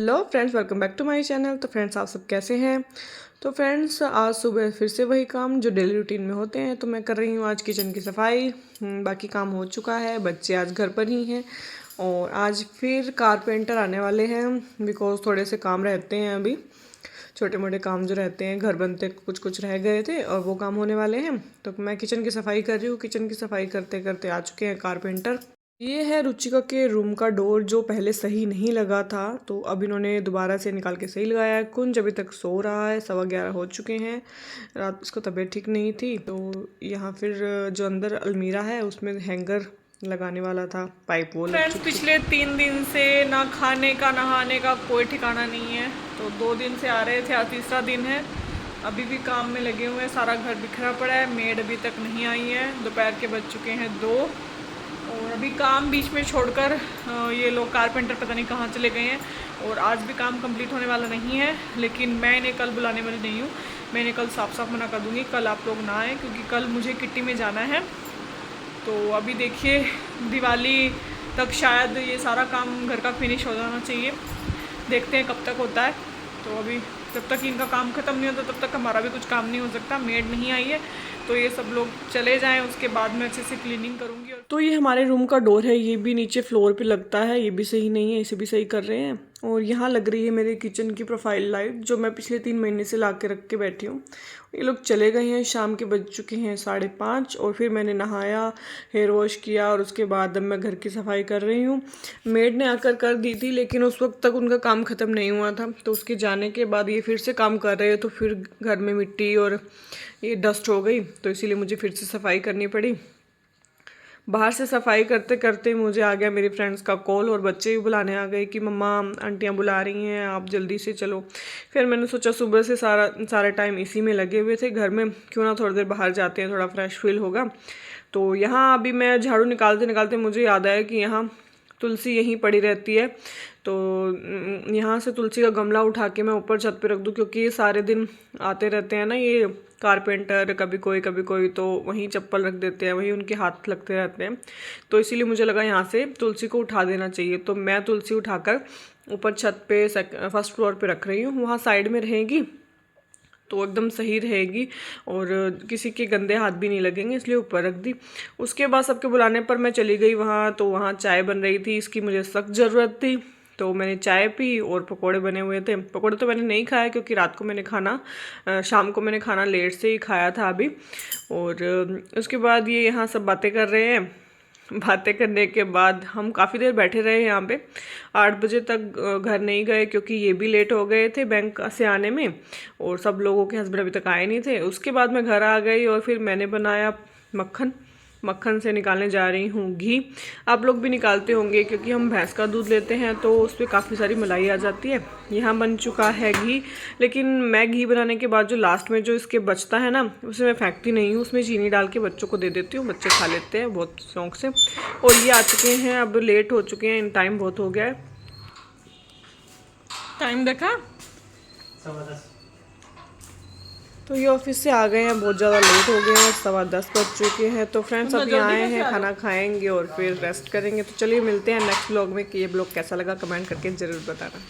Hello friends, welcome back to my channel. तो friends, आप सब कैसे हैं? तो फ्रेंड्स, आज सुबह फिर से वही काम जो डेली रूटीन में होते हैं। तो मैं कर रही हूँ आज किचन की सफाई। बाकी काम हो चुका है, बच्चे आज घर पर ही हैं और आज फिर कारपेंटर आने वाले हैं बिकॉज थोड़े से काम रहते हैं। अभी छोटे मोटे काम जो रहते हैं घर बनते कुछ कुछ रह गए थे और वो काम होने वाले हैं। तो मैं किचन की सफाई कर रही हूँ। किचन की सफाई करते करते आ चुके हैं कारपेंटर। ये है रुचिका के रूम का डोर जो पहले सही नहीं लगा था, तो अब इन्होंने दोबारा से निकाल के सही लगाया है। कुंज अभी तक सो रहा है, 11:15 हो चुके हैं। रात उसको तबीयत ठीक नहीं थी, तो यहाँ फिर जो अंदर अलमीरा है उसमें हैंगर लगाने वाला था, पाइप वो लग चुकी। पिछले 3 दिन से ना खाने का नहाने का कोई ठिकाना नहीं है। तो 2 दिन से आ रहे थे, आज तीसरा दिन है। अभी भी काम में लगे हुए हैं, सारा घर बिखरा पड़ा है। मेड अभी तक नहीं आई है, दोपहर के बज चुके हैं 2 और अभी काम बीच में छोड़कर ये लोग कारपेंटर पता नहीं कहाँ चले गए हैं और आज भी काम कंप्लीट होने वाला नहीं है। लेकिन मैं इन्हें कल बुलाने वाली नहीं हूँ, मैं इन्हें कल साफ साफ मना कर दूँगी, कल आप लोग ना आए क्योंकि कल मुझे किट्टी में जाना है। तो अभी देखिए, दिवाली तक शायद ये सारा काम घर का फिनिश हो जाना चाहिए, देखते हैं कब तक होता है। तो अभी जब तक इनका काम ख़त्म नहीं होता तब तक हमारा भी कुछ काम नहीं हो सकता। मेड नहीं आई है तो ये सब लोग चले जाएं, उसके बाद मैं अच्छे से क्लीनिंग करूँगी। तो ये हमारे रूम का डोर है, ये भी नीचे फ्लोर पे लगता है, ये भी सही नहीं है, इसे भी सही कर रहे हैं। और यहाँ लग रही है मेरे किचन की प्रोफाइल लाइट जो मैं पिछले 3 महीने से ला के रख के बैठी हूँ। ये लोग चले गए हैं, शाम के बज चुके हैं 5:30 और फिर मैंने नहाया, हेयर वॉश किया और उसके बाद अब मैं घर की सफाई कर रही हूँ। मेड ने आकर कर दी थी लेकिन उस वक्त तक उनका काम ख़त्म नहीं हुआ था, तो उसके जाने के बाद ये फिर से काम कर रहे हैं। तो फिर घर में मिट्टी और ये डस्ट हो गई, तो इसीलिए मुझे फिर से सफाई करनी पड़ी। बाहर से सफाई करते करते मुझे आ गया मेरी फ्रेंड्स का कॉल और बच्चे भी बुलाने आ गए कि मम्मा आंटियाँ बुला रही हैं, आप जल्दी से चलो। फिर मैंने सोचा सुबह से सारा टाइम इसी में लगे हुए थे घर में, क्यों ना थोड़ी देर बाहर जाते हैं, थोड़ा फ्रेश फील होगा। तो यहाँ अभी मैं झाड़ू निकालते निकालते मुझे याद आया कि यहाँ तुलसी यहीं पड़ी रहती है, तो यहाँ से तुलसी का गमला उठा के मैं ऊपर छत पे रख दूँ क्योंकि ये सारे दिन आते रहते हैं ना ये कारपेंटर, कभी कोई तो वहीं चप्पल रख देते हैं, वहीं उनके हाथ लगते रहते हैं। तो इसीलिए मुझे लगा यहाँ से तुलसी को उठा देना चाहिए। तो मैं तुलसी उठाकर ऊपर छत पे फर्स्ट फ्लोर पे रख रही हूँ, वहाँ साइड में रहेगी तो एकदम सही रहेगी और किसी के गंदे हाथ भी नहीं लगेंगे, इसलिए ऊपर रख दी। उसके बाद सबके बुलाने पर मैं चली गई वहाँ, तो वहाँ चाय बन रही थी, इसकी मुझे सख्त ज़रूरत थी। तो मैंने चाय पी और पकोड़े बने हुए थे। पकोड़े तो मैंने नहीं खाया क्योंकि रात को मैंने शाम को मैंने खाना लेट से ही खाया था अभी। और उसके बाद ये यहाँ सब बातें कर रहे हैं। बातें करने के बाद हम काफ़ी देर बैठे रहे यहाँ पे, 8 बजे तक घर नहीं गए क्योंकि ये भी लेट हो गए थे बैंक से आने में और सब लोगों के हस्बैंड अभी तक आए नहीं थे। उसके बाद मैं घर आ गई और फिर मैंने बनाया मक्खन से निकालने जा रही हूँ घी। आप लोग भी निकालते होंगे क्योंकि हम भैंस का दूध लेते हैं तो उस पर काफ़ी सारी मलाई आ जाती है। यहाँ बन चुका है घी, लेकिन मैं घी बनाने के बाद जो लास्ट में जो इसके बचता है ना, उसे मैं फेंकती नहीं हूँ, उसमें चीनी डाल के बच्चों को दे देती हूँ, बच्चे खा लेते हैं बहुत शौक से। और ये आ चुके हैं, अब लेट हो चुके हैं, टाइम बहुत हो गया है। टाइम देखा, तो ये ऑफिस से आ गए हैं, बहुत ज़्यादा लेट हो गए हैं, 10:15 बज चुके हैं। तो फ्रेंड्स अभी आए हैं, खाना खाएंगे और फिर रेस्ट करेंगे। तो चलिए मिलते हैं नेक्स्ट ब्लॉग में कि ये ब्लॉग कैसा लगा, कमेंट करके ज़रूर बताना।